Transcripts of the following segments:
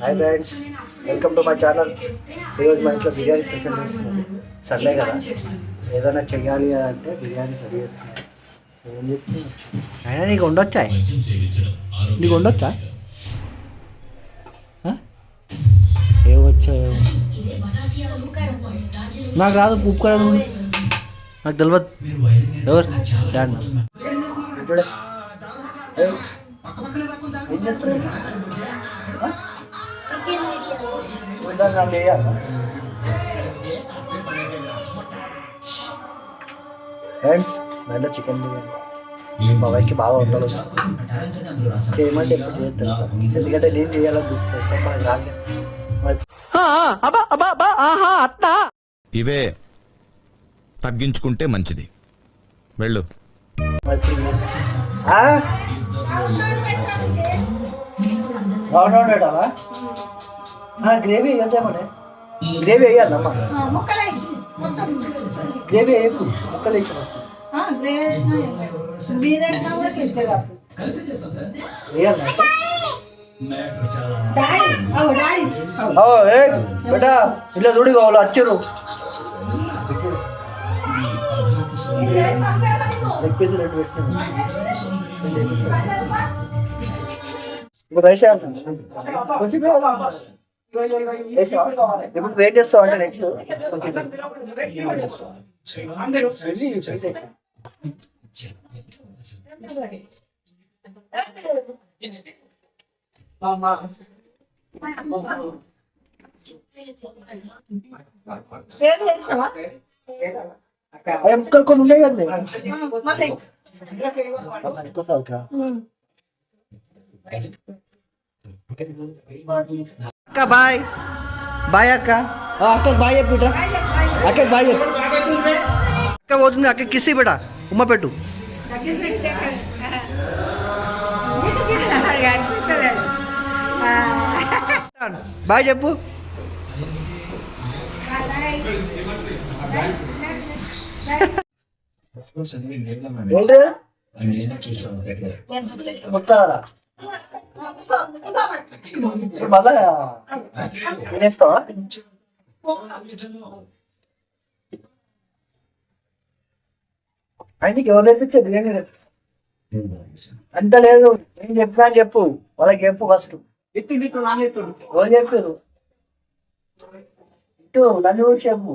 Hi friends, welcome to my channel. ఈరోజు మా ఇంట్లో బిర్యానీ స్పెషల్ చేస్తున్నాను. సండే కదా, ఏదైనా చెయ్యాలి అంటే బిర్యానీ రెడీ చేస్తున్నాను. ఏం చెప్తున్నా అయినా నీకు ఉండొచ్చా? నీకు ఉండొచ్చా? ఏమొచ్చా? నాకు రాదు ఉప్పు కారం, నాకు తెలియదు. ఎవరు డాడ్? చూడే ఏం చెప్తున్నా ఫ్రెండ్స్, నా చికెన్ బిర్యానీ మా వైకి బాగా ఉండాలి. చేయమంటే ఎప్పుడు చేయదు తెలుసా, ఎందుకంటే నేను చేయాలని చూస్తాను. ఇవే తగ్గించుకుంటే మంచిది. వెళ్ళు. అవునవునా, గ్రేవీ వేద్దామనే. గ్రేవీ వేయాలమ్మా, గ్రేవీ వేసు ముక్కలు వేసిన బేటా. ఇట్లా చూడు, వాళ్ళు వచ్చారు. లెగ్ రెడ్ పెట్టిన ఇప్పుడు రైస్ ఇప్పుడు వెయిట్ చేస్తావు అంటే నెక్స్ట్ ముక్కలు కొన్ని ఉన్నాయి కదా. అక్క బాయ్ బాయ్. అక్క అక్కకి బాయ్ చెప్పు. అక్కకి బాయ్ చెప్పు. అక్క పోతుంది, అక్క కిసి బిడ్డ ఉమ్మ పెట్టు. బాయ్ చెప్పు. మళ్ళా తినేస్తావా? ఆయనకి ఎవరు నేర్పించే బిర్యానీ అంత లేదు. నేను చెప్పినా అని చెప్పు, వాళ్ళకి చెప్పు ఫస్ట్. ఎవరు చెప్పారు ఇటు నన్ను కూడా చెప్పు.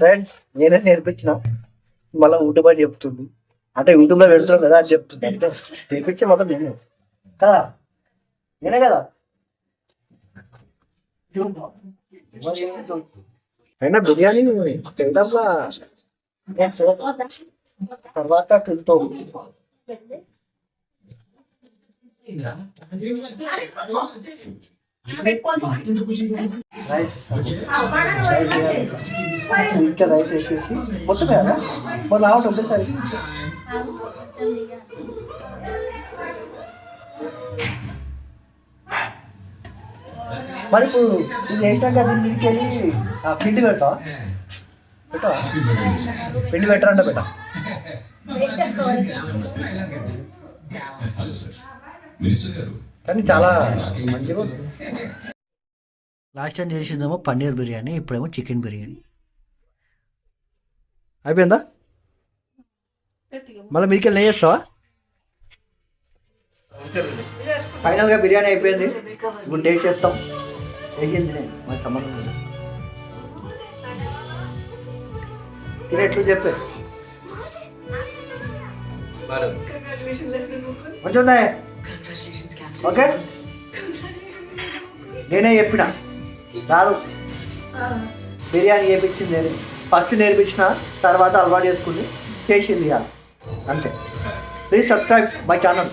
ఫ్రెండ్స్, నేనే నేర్పించిన, మళ్ళీ యూట్యూబ్ అని చెప్తుంది. అంటే యూట్యూబ్లో పెడుతున్నాం కదా అని చెప్తుంది. అంటే నేర్పించే మొత్తం నేనే కదా, నేనే కదా. అయినా బిర్యానీ తినడంలో తర్వాత తింటాం. రైస్ ఇంకా రైస్ వేసేసి మొత్తం కదా మొన్న ఆవిడ ఒకేసారి. మరి ఇప్పుడు ఇది ఏంటంటే అది దీనికి వెళ్ళి పిండి పెడతావా? పెట్టవా? పిండి పెట్టరంట పెట్ట. కానీ చాలా మంచిగా లాస్ట్ టైం చేసిందేమో పన్నీర్ బిర్యానీ, ఇప్పుడేమో చికెన్ బిర్యానీ. అయిపోయిందా? మళ్ళీ మీకెళ్ళి నెయ్యి వేస్తావా? ఫైనల్గా బిర్యానీ అయిపోయింది. ఇప్పుడు టేస్ట్ చేస్తాం. వేసింది నేను, మాకు సంబంధం లేదు. తినేట్లు చెప్పే మంచిగా ఉన్నాయి. ఓకే, నేనే చెప్పిన రాదు బిర్యానీ చేయించింది నేను. ఫస్ట్ నేర్పించిన, తర్వాత అలవాటు చేసుకుని చేసింది అంతే. Please subscribe my channel.